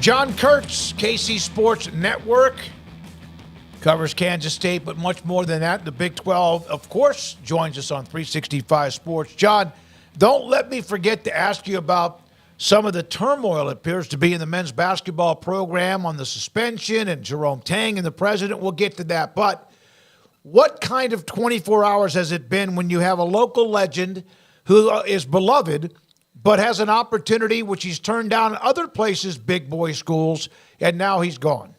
John Kurtz, KC Sports Network, covers Kansas State, but much more than that. The Big 12, of course, joins us on 365 Sports. John, don't let me forget to ask you about some of the turmoil it appears to be in the men's basketball program on the suspension and Jerome Tang and the president. We'll get to that. But what kind of 24 hours has it been when you have a local legend who is beloved but has an opportunity which he's turned down other places, big boy schools, and now he's gone?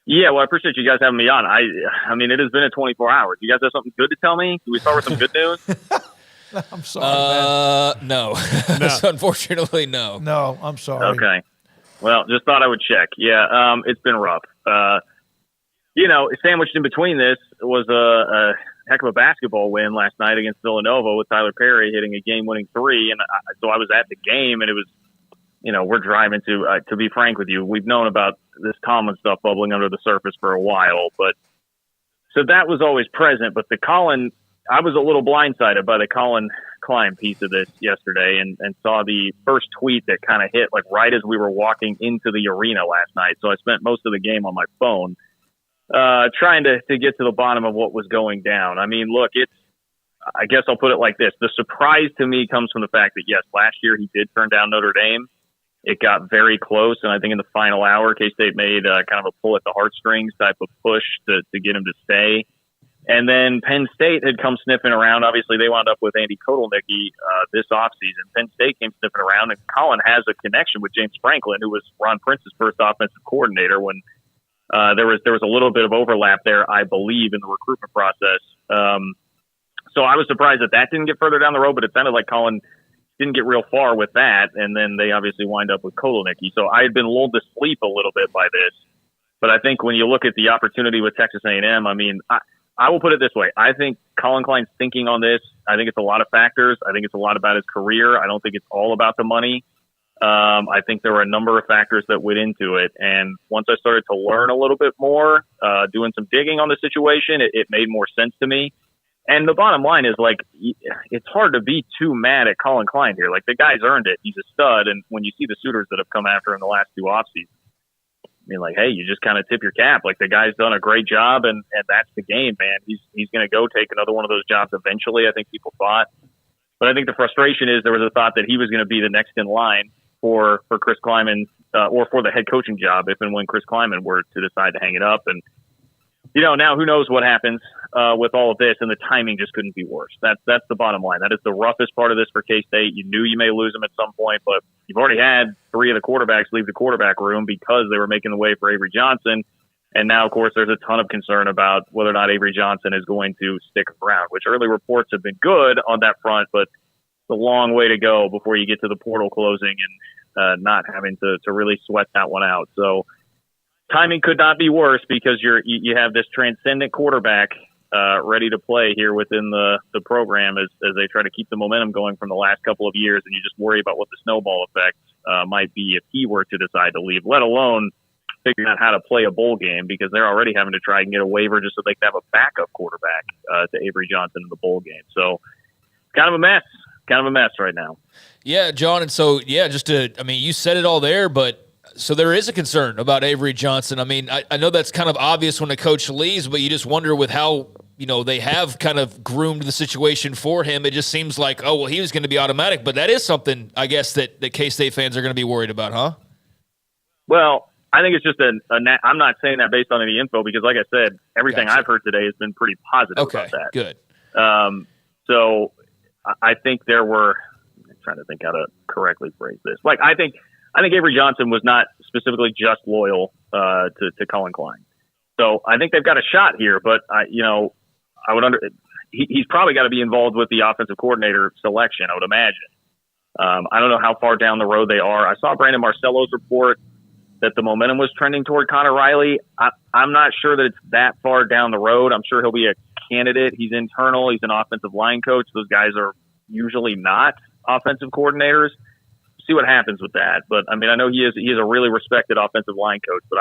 Yeah, well, I appreciate you guys having me on. I mean, it has been 24 hours. You guys have something good to tell me? Can we start with some good news? I'm sorry, man. No. Unfortunately, no. No, I'm sorry. Okay. Well, just thought I would check. Yeah, it's been rough. Sandwiched in between this was a heck of a basketball win last night against Villanova with Tyler Perry hitting a game-winning three. And so I was at the game, and it was, we're driving to be frank with you, we've known about this Tomlin stuff bubbling under the surface for a while. But so that was always present. But I was a little blindsided by the Collin Klein piece of this yesterday and saw the first tweet that kind of hit like right as we were walking into the arena last night. So I spent most of the game on my phone trying to get to the bottom of what was going down. I mean, look, I guess I'll put it like this. The surprise to me comes from the fact that, yes, last year he did turn down Notre Dame. It got very close, and I think in the final hour, K-State made kind of a pull at the heartstrings type of push to get him to stay. And then Penn State had come sniffing around. Obviously, they wound up with Andy Kotelnicki this offseason. Penn State came sniffing around, and Collin has a connection with James Franklin, who was Ron Prince's first offensive coordinator when there was a little bit of overlap there, I believe, in the recruitment process. So I was surprised that didn't get further down the road, but it sounded like Collin didn't get real far with that, and then they obviously wind up with Kotelnicki. So I had been lulled to sleep a little bit by this. But I think when you look at the opportunity with Texas A&M, I mean, I will put it this way. I think Collin Klein's thinking on this. I think it's a lot of factors. I think it's a lot about his career. I don't think it's all about the money. I think there were a number of factors that went into it. And once I started to learn a little bit more, doing some digging on the situation, it made more sense to me. And the bottom line is, like, it's hard to be too mad at Collin Klein here. Like, the guy's earned it. He's a stud. And when you see the suitors that have come after him the last two offseasons, I mean, like, hey, you just kind of tip your cap. Like, the guy's done a great job, and that's the game, man. He's going to go take another one of those jobs eventually, I think people thought. But I think the frustration is there was a thought that he was going to be the next in line for Chris Kleiman or for the head coaching job if and when Chris Kleiman were to decide to hang it up. And, now who knows what happens with all of this, and the timing just couldn't be worse. That's the bottom line. That is the roughest part of this for K-State. You knew you may lose them at some point, but you've already had three of the quarterbacks leave the quarterback room because they were making the way for Avery Johnson. And now, of course, there's a ton of concern about whether or not Avery Johnson is going to stick around, which early reports have been good on that front, but it's a long way to go before you get to the portal closing and not having to really sweat that one out. So timing could not be worse because you have this transcendent quarterback ready to play here within the program as they try to keep the momentum going from the last couple of years, and you just worry about what the snowball effect might be if he were to decide to leave, let alone figuring out how to play a bowl game, because they're already having to try and get a waiver just so they can have a backup quarterback to Avery Johnson in the bowl game. So kind of a mess right now. Yeah, John. And so, yeah, you said it all there, but so there is a concern about Avery Johnson. I mean, I know that's kind of obvious when a coach leaves, but you just wonder with how, they have kind of groomed the situation for him. It just seems like, oh, well, he was going to be automatic, but that is something, I guess, that K-State fans are going to be worried about, huh? Well, I think it's just I'm not saying that based on any info because, like I said, everything I've heard today has been pretty positive about that. Good. So I think I'm trying to think how to correctly phrase this. Like, I think Avery Johnson was not specifically just loyal to Collin Klein. So I think they've got a shot here, but he's probably got to be involved with the offensive coordinator selection, I would imagine. I don't know how far down the road they are. I saw Brandon Marcello's report that the momentum was trending toward Connor Riley. I'm not sure that it's that far down the road. I'm sure he'll be a candidate. He's internal. He's an offensive line coach. Those guys are usually not offensive coordinators. See what happens with that. But I mean, I know he is a really respected offensive line coach, but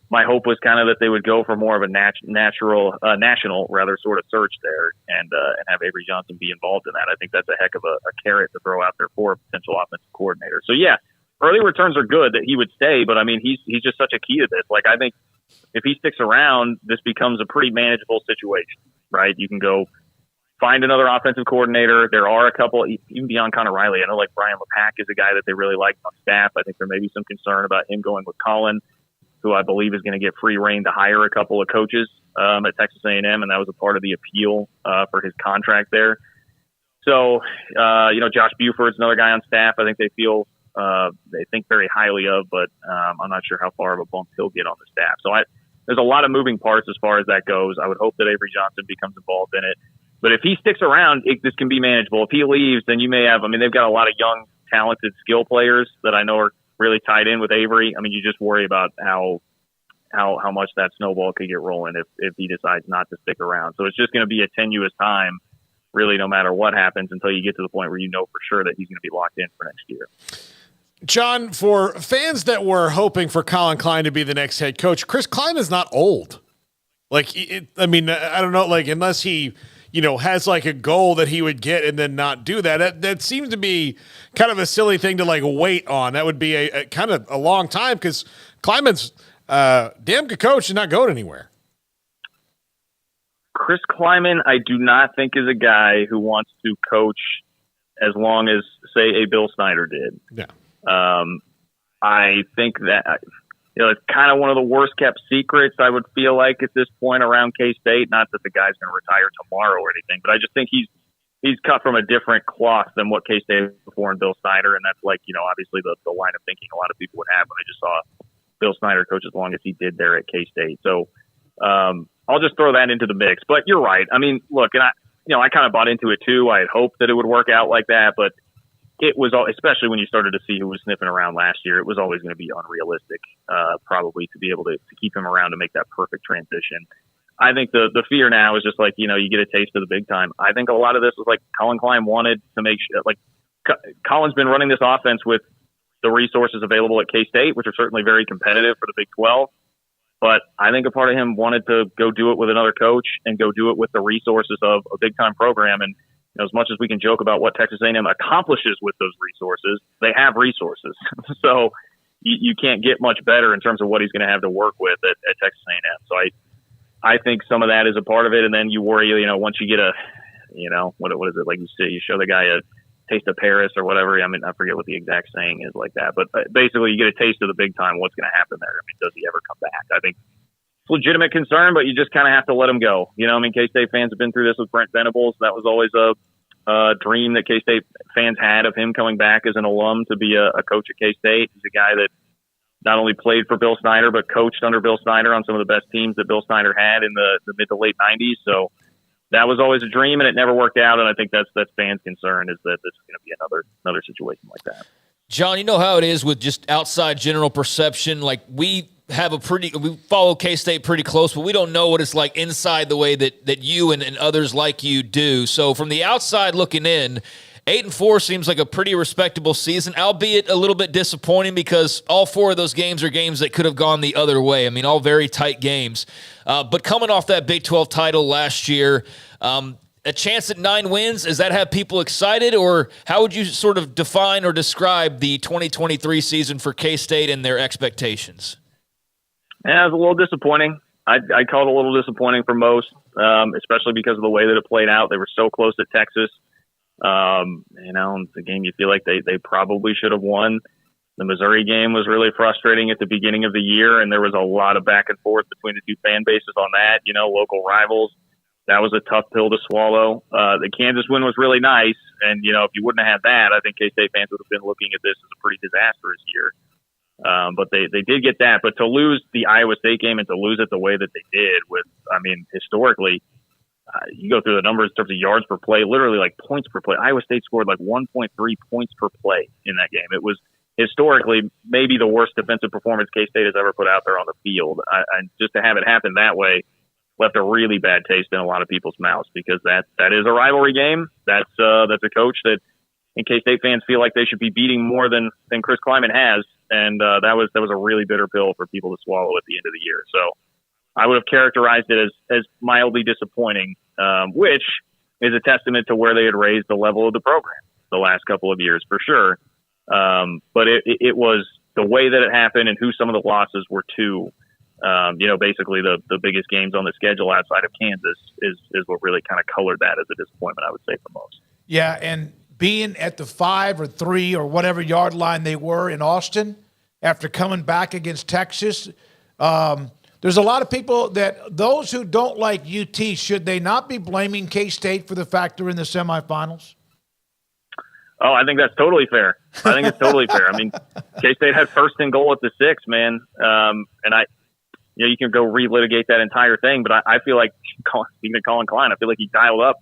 my hope was kind of that they would go for more of a national sort of search there and have Avery Johnson be involved in that. I think that's a heck of a carrot to throw out there for a potential offensive coordinator. So yeah, early returns are good that he would stay, but I mean, he's just such a key to this. Like, I think if he sticks around, this becomes a pretty manageable situation, right? You can go find another offensive coordinator. There are a couple, even beyond Connor Riley. I know like Brian LePack is a guy that they really like on staff. I think there may be some concern about him going with Collin, who I believe is going to get free reign to hire a couple of coaches at Texas A&M, and that was a part of the appeal for his contract there. So, Josh Buford's another guy on staff. I think they think very highly of, but I'm not sure how far of a bump he'll get on the staff. So there's a lot of moving parts as far as that goes. I would hope that Avery Johnson becomes involved in it. But if he sticks around, this can be manageable. If he leaves, then you may have, they've got a lot of young, talented skill players that I know are really tied in with Avery. You just worry about how much that snowball could get rolling if he decides not to stick around. So it's just going to be a tenuous time, really, no matter what happens, until you get to the point where you know for sure that he's going to be locked in for next year. John, for fans that were hoping for Collin Klein to be the next head coach, Chris Klein is not old. I don't know, unless he, has like a goal that he would get and then not do that. That seems to be kind of a silly thing to wait on. That would be a kind of a long time because Kleiman's damn good coach and not going anywhere. Chris Kleiman, I do not think is a guy who wants to coach as long as, say, a Bill Snyder did. Yeah. I think that it's kind of one of the worst kept secrets, I would feel like, at this point around K-State. Not that the guy's going to retire tomorrow or anything, but I just think he's cut from a different cloth than what K-State was before in Bill Snyder, and that's obviously the line of thinking a lot of people would have when they just saw Bill Snyder coach as long as he did there at K-State. So I'll just throw that into the mix. But you're right. Look, and I kind of bought into it too. I had hoped that it would work out like that, but it was, especially when you started to see who was sniffing around last year, it was always going to be unrealistic, probably, to be able to keep him around to make that perfect transition. I think the fear now is just you get a taste of the big time. I think a lot of this was Collin Klein wanted to make sure, Colin's been running this offense with the resources available at K-State, which are certainly very competitive for the Big 12. But I think a part of him wanted to go do it with another coach and go do it with the resources of a big-time program. And as much as we can joke about what Texas A&M accomplishes with those resources, they have resources. So you can't get much better in terms of what he's going to have to work with at Texas A&M. So I think some of that is a part of it. And then you worry, once you get what is it? Like you show the guy a taste of Paris or whatever. I forget what the exact saying is like that. But basically, you get a taste of the big time. What's going to happen there? Does he ever come back? I think it's legitimate concern, but you just kind of have to let him go. K-State fans have been through this with Brent Venables. That was always a dream that K-State fans had of him coming back as an alum to be a coach at K-State. He's a guy that not only played for Bill Snyder, but coached under Bill Snyder on some of the best teams that Bill Snyder had in the mid to late 90s. So that was always a dream, and it never worked out. And I think that's fans' concern, is that this is going to be another situation like that. John, you know how it is with just outside general perception. We follow K-State pretty close, but we don't know what it's like inside the way that you and others like you do. So from the outside looking in, 8-4 seems like a pretty respectable season, albeit a little bit disappointing because all four of those games are games that could have gone the other way. All very tight games. But coming off that Big 12 title last year, a chance at 9 wins, does that have people excited, or how would you sort of define or describe the 2023 season for K-State and their expectations? Yeah, it was a little disappointing. I called it a little disappointing for most, especially because of the way that it played out. They were so close at Texas. It's a game you feel like they probably should have won. The Missouri game was really frustrating at the beginning of the year, and there was a lot of back and forth between the two fan bases on that, local rivals. That was a tough pill to swallow. The Kansas win was really nice, and, if you wouldn't have had that, I think K-State fans would have been looking at this as a pretty disastrous year. But they did get that. But to lose the Iowa State game and to lose it the way that they did historically, you go through the numbers in terms of yards per play, literally points per play. Iowa State scored 1.3 points per play in that game. It was historically maybe the worst defensive performance K-State has ever put out there on the field. And just to have it happen that way left a really bad taste in a lot of people's mouths, because that is a rivalry game. That's a coach that K-State fans feel like they should be beating more than Chris Kleiman has. And that was a really bitter pill for people to swallow at the end of the year. So I would have characterized it as mildly disappointing, which is a testament to where they had raised the level of the program the last couple of years, for sure. But it was the way that it happened and who some of the losses were to. Basically the biggest games on the schedule outside of Kansas is what really kind of colored that as a disappointment, I would say, for most. Yeah, and being at the 5 or 3 or whatever yard line they were in Austin after coming back against Texas, there's a lot of people that those who don't like UT, should they not be blaming K-State for the fact they're in the semifinals? Oh, I think that's totally fair. I think it's totally fair. I mean, K-State had first and goal at the 6, man. You can go relitigate that entire thing, but I feel like, speaking of Collin Klein, I feel like he dialed up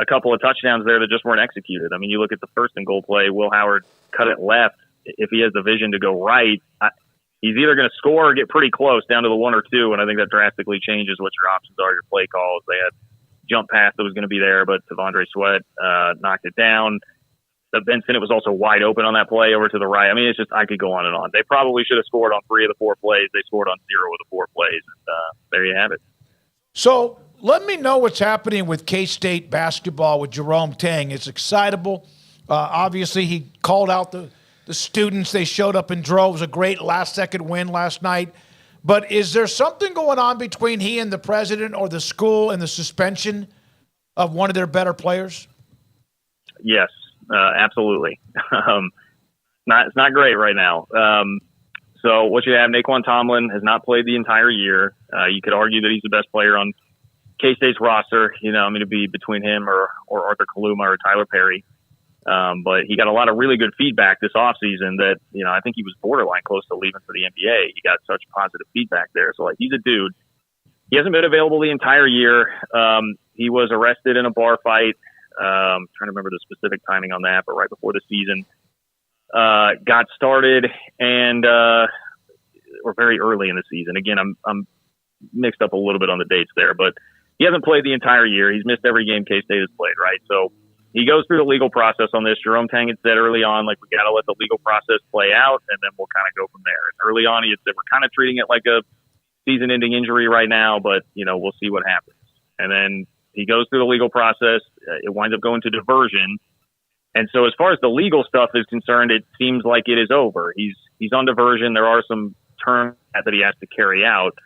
a couple of touchdowns there that just weren't executed. I mean, you look at the first and goal play, Will Howard cut it left. If he has the vision to go right, he's either going to score or get pretty close down to the 1 or 2, and I think that drastically changes what your options are, your play calls. They had jump pass that was going to be there, but Tavondre Sweat knocked it down. Benson, it was also wide open on that play over to the right. I mean, it's just, I could go on and on. They probably should have scored on 3 of the 4 plays. They scored on 0 of the 4 plays. And there you have it. So let me know what's happening with K-State basketball with Jerome Tang. It's excitable. Obviously, he called out the students. They showed up in droves. A great last-second win last night. But is there something going on between he and the president or the school and the suspension of one of their better players? Yes. Absolutely. It's not great right now. So what you have, Naquan Tomlin has not played the entire year. You could argue that he's the best player on K-State's roster. It'd be between him or Arthur Kaluma or Tyler Perry. But he got a lot of really good feedback this offseason that, I think he was borderline close to leaving for the NBA. He got such positive feedback there. So he's a dude. He hasn't been available the entire year. He was arrested in a bar fight. Trying to remember the specific timing on that, but right before the season got started and or very early in the season. Again, I'm mixed up a little bit on the dates there, but he hasn't played the entire year. He's missed every game K-State has played, right? So he goes through the legal process on this. Jerome Tang had said early on, we got to let the legal process play out, and then we'll kind of go from there. And early on, he had said, we're kind of treating it like a season-ending injury right now, but, we'll see what happens. And then he goes through the legal process. It winds up going to diversion. And so as far as the legal stuff is concerned, it seems like it is over. He's on diversion. There are some terms that he has to carry out.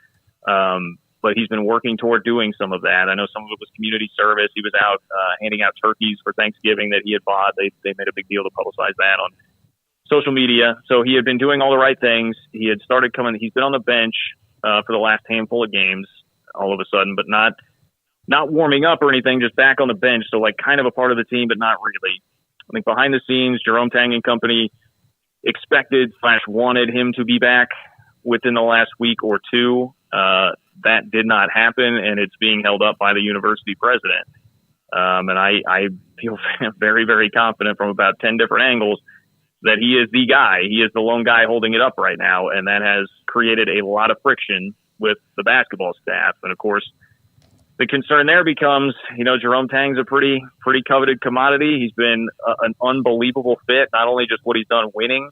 But he's been working toward doing some of that. I know some of it was community service. He was out handing out turkeys for Thanksgiving that he had bought. They made a big deal to publicize that on social media. So he had been doing all the right things. He had started coming. He's been on the bench for the last handful of games all of a sudden, but not warming up or anything, just back on the bench. So kind of a part of the team, but not really. I think behind the scenes, Jerome Tang and company expected/wanted him to be back within the last week or two. That did not happen, and it's being held up by the university president. And I feel very, very confident from about 10 different angles that he is the guy. He is the lone guy holding it up right now, and that has created a lot of friction with the basketball staff. And, of course, the concern there becomes, Jerome Tang's a pretty coveted commodity. He's been an unbelievable fit, not only just what he's done winning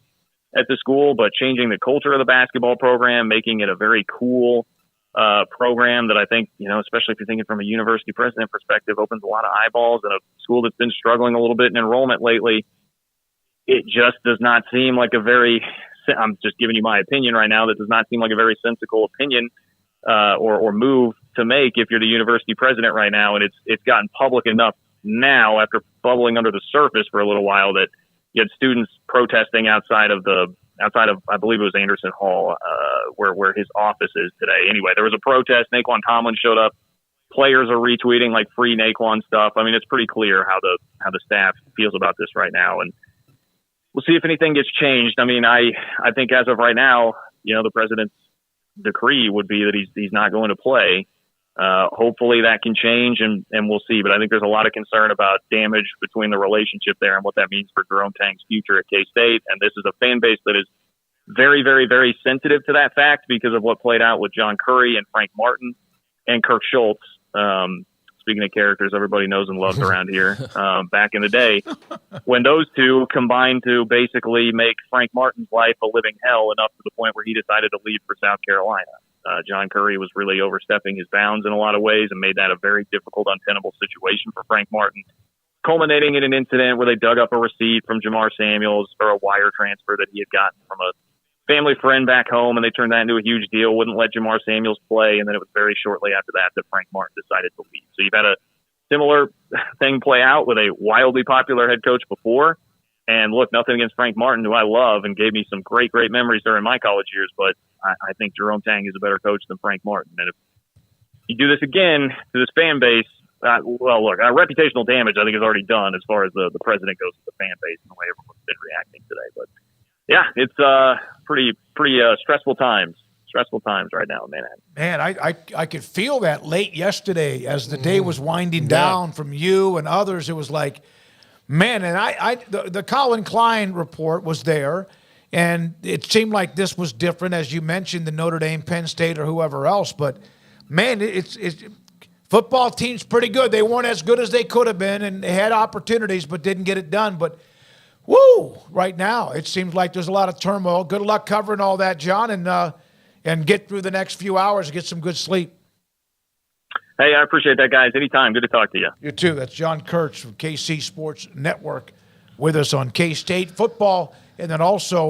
at the school, but changing the culture of the basketball program, making it a very cool program that I think, especially if you're thinking from a university president perspective, opens a lot of eyeballs in a school that's been struggling a little bit in enrollment lately. It just does not seem like I'm just giving you my opinion right now, that does not seem like a very sensical opinion or move to make if you're the university president right now. And it's gotten public enough now, after bubbling under the surface for a little while, that you had students protesting outside of I believe it was Anderson Hall, where his office is today. Anyway, there was a protest. Naquan Tomlin showed up. Players are retweeting free Naquan stuff. I mean, it's pretty clear how the staff feels about this right now, and we'll see if anything gets changed. I mean, I think as of right now, the president's decree would be that he's not going to play. Hopefully that can change, and we'll see. But I think there's a lot of concern about damage between the relationship there and what that means for Jerome Tang's future at K-State. And this is a fan base that is very, very, very sensitive to that fact because of what played out with John Curry and Frank Martin and Kirk Schultz. Speaking of characters everybody knows and loves around here, back in the day, when those two combined to basically make Frank Martin's life a living hell, enough to the point where he decided to leave for South Carolina. John Curry was really overstepping his bounds in a lot of ways and made that a very difficult, untenable situation for Frank Martin. culminating in an incident where they dug up a receipt from Jamar Samuels for a wire transfer that he had gotten from a family friend back home, and they turned that into a huge deal, wouldn't let Jamar Samuels play, and then it was very shortly after that that Frank Martin decided to leave. So you've had a similar thing play out with a wildly popular head coach before. And look, nothing against Frank Martin, who I love and gave me some great, great memories during my college years, but I think Jerome Tang is a better coach than Frank Martin. And if you do this again to this fan base, well, look, reputational damage I think is already done as far as the president goes with the fan base and the way everyone's been reacting today. But yeah, it's pretty stressful times. Stressful times right now in Manhattan. Man, I could feel that late yesterday as the day was winding down from you and others. It was like, man, and the Collin Klein report was there, and it seemed like this was different, as you mentioned, the Notre Dame, Penn State, or whoever else. But man, it's football team's pretty good. They weren't as good as they could have been, and they had opportunities but didn't get it done. But woo, right now it seems like there's a lot of turmoil. Good luck covering all that, John, and get through the next few hours and get some good sleep. Hey, I appreciate that, guys. Anytime. Good to talk to you. You too. That's John Kurtz from KC Sports Network with us on K-State football, and then also